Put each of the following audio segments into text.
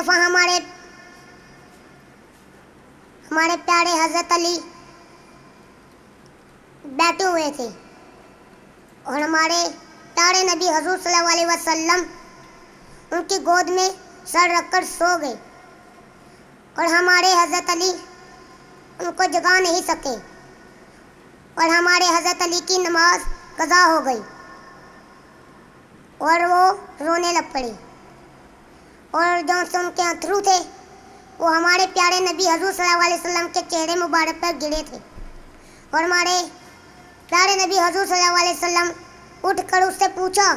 दफ़ा हमारे प्यारे हज़रत अली बैठे हुए थे और हमारे प्यारे नबी हुज़ूर सल्लल्लाहु अलैहि वसल्लम उनकी गोद में सर रखकर सो गए और हमारे हज़रत अली उनको जगा नहीं सके और हमारे हज़रत अली की नमाज कज़ा हो गई और वो रोने लग पड़े और जो से उनके अथरू थे वो हमारे प्यारे नबी हुज़ूर सल्लल्लाहु अलैहि वसल्लम के चेहरे मुबारक पर गिरे थे और हमारे प्यारे नबी हुज़ूर सल्लल्लाहु अलैहि वसल्लम उठकर उससे पूछा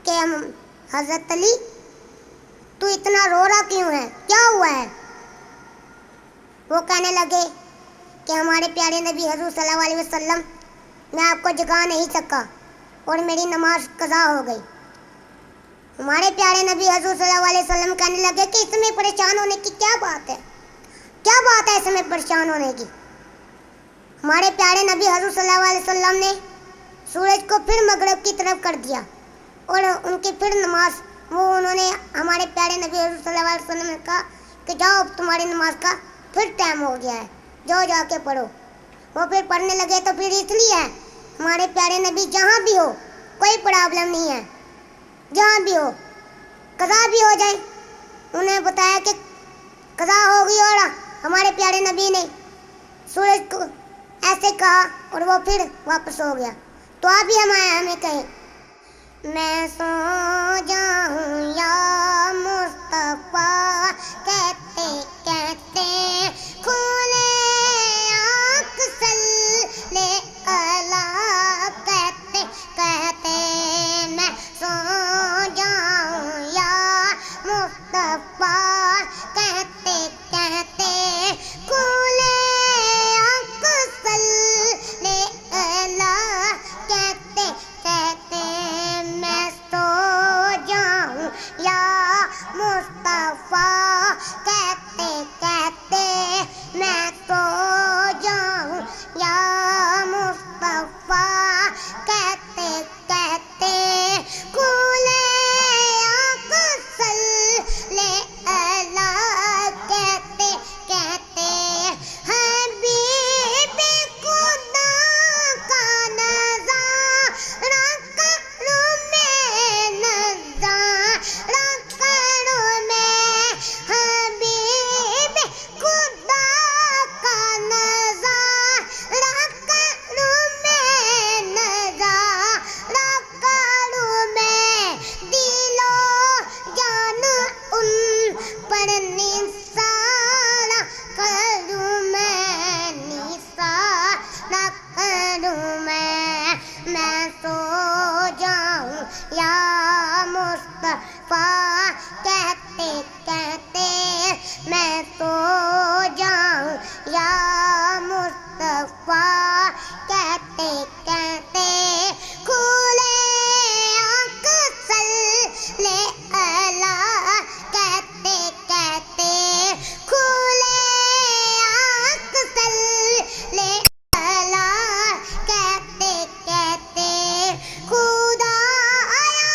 कि हज़रत अली तू इतना रो रहा क्यों है, क्या हुआ है? वो कहने लगे कि हमारे प्यारे नबी हुज़ूर सल्लल्लाहु अलैहि वसल्लम मैं आपको जगा नहीं सका और मेरी नमाज कज़ा हो गई। हमारे प्यारे नबी हुज़ूर सल्लल्लाहु अलैहि वसल्लम कहने लगे कि इसमें परेशान होने की क्या बात है, क्या बात है इसमें परेशान होने की। हमारे प्यारे नबी हुज़ूर सल्लल्लाहु अलैहि वसल्लम ने सूरज को फिर मगरिब की तरफ कर दिया और उनकी फिर नमाज उन्होंने हमारे प्यारे नबी हुज़ूर सल्लल्लाहु अलैहि वसल्लम ने कहा कि जाओ तुम्हारी नमाज का फिर टाइम हो गया है, जाओ जाके पढ़ो। वो फिर पढ़ने लगे तो फिर इसलिए है हमारे प्यारे नबी जहाँ भी हो कोई प्रॉब्लम नहीं है, जहाँ भी हो कज़ा भी हो जाए। उन्हें बताया कि कज़ा होगी और हमारे प्यारे नबी ने सूरज को ऐसे कहा और वो फिर वापस हो गया। तो आप भी हमें कहें मैं सो जाऊं या मुस्तफ़ा कहते कहते खुले आँख सल्ले अला कहते कहते मैं सो जाऊं या मुस्तफ़ा कहते कहते खुले आँख सल्ले अला कहते कहते मैं सो जाऊं या मुस्तफ़ा कहते कहते मैं सो जाऊं या मुस्तफ़ा कहते कहते खुले आँख सल्ले अला कहते कहते हबीब खुदा का नज़ारा करूं मैं, नज़ारा करूं मैं हबीब खुदा का नज़ारा करूं मैं, नज़ारा करूं मैं दिलो जान उन पर निसारा करूं मैं, निसारा करूं मैं सो जाऊं या मुस्तफ़ा कहते कहते मैं सो जाऊं या मुस्तफ़ा कहते कहते खुले आँख सल्ले अला कहते कहते खुले आँख सल्ले अला कहते कहते खुदा आया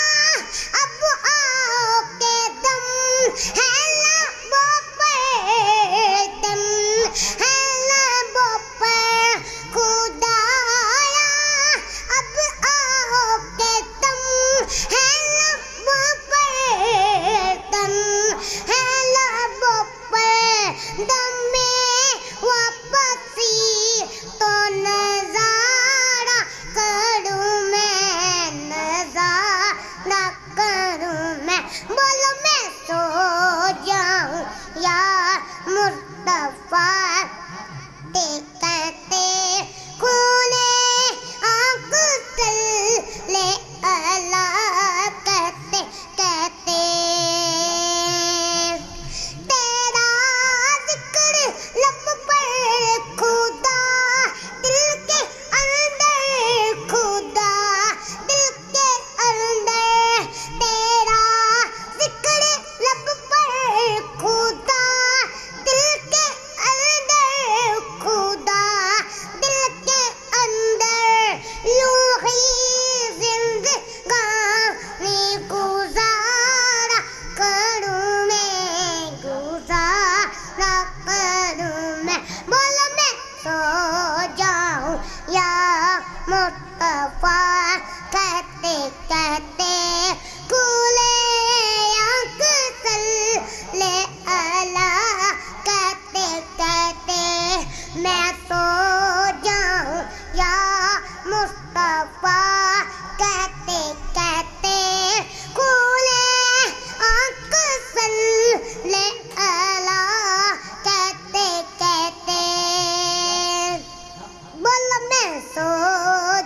मुस्तफा कहते कहते खुले आँख सल्ले अला कहते कहते मैं सो जाऊं या मुस्तफा कहते कहते खुले आँख सल्ले अला कहते कहते बोल मैं सो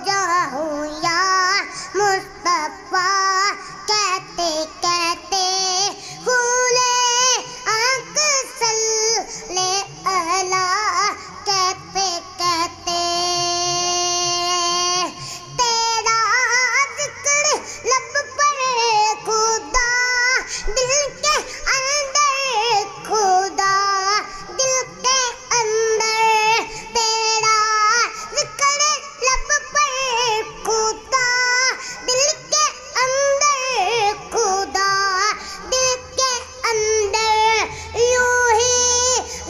जाऊं या मुस्तफा कहते कहते खुले आँख सल्ले अला कहते कहते तेरा जिक्र लब पर खुदा दिल के अंदर खुदा दिल के अंदर तेरा जिक्र लब पर खुदा दिल के अंदर खुदा दिल के अंदर यूं ही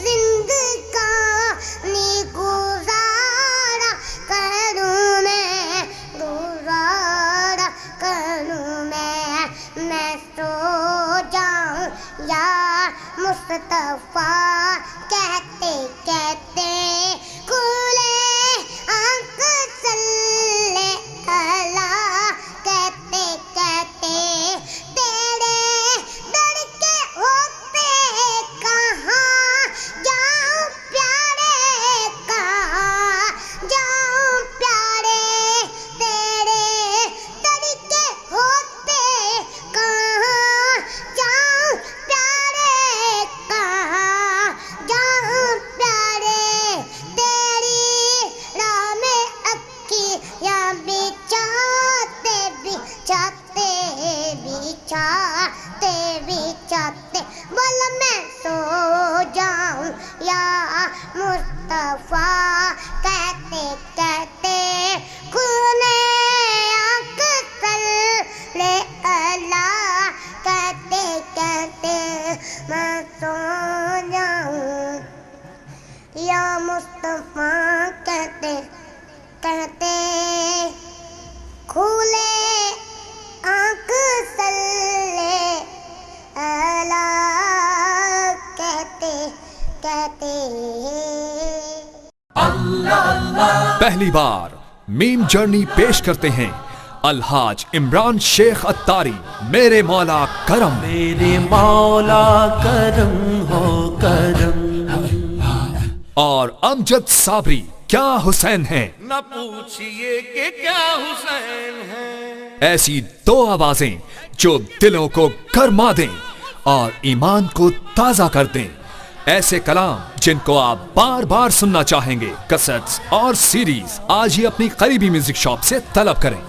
जिंदगानी गुजारा करूं मैं सो जाऊं या मुस्तफा कहते कहते खुले आँख सल्ले अला कहते कहते तेरे दर के होते कहाँ जाऊं प्यारे कहाँ जाऊं प्यारे तेरे दर के होते कहाँ जाऊं प्यारे कहाँ जाऊं प्यारे तेरी राह में अक्कियाँ बिछाते बिछाते बिछाते बिछाते बोल मैं सो जाऊं या मुस्तफा कहते कहते खुले आँख सल्ले अला कहते कहते मैं सो जाऊं या मुस्तफा कहते कहते खुले आँख सल्ले अला कहते कहते पहली बार मीम जर्नी पेश करते हैं अलहाज इमरान शेख अत्तारी। मेरे मौला करम, मेरे मौला करम हो करम। और अमजद साबरी क्या हुसैन हैं। न पूछिए कि क्या हुसैन है। ऐसी दो आवाजें जो दिलों को गरमा दें और ईमान को ताजा कर दें। ऐसे कलाम जिनको आप बार बार सुनना चाहेंगे। कैसेट्स और सीरीज आज ही अपनी करीबी म्यूजिक शॉप से तलब करें।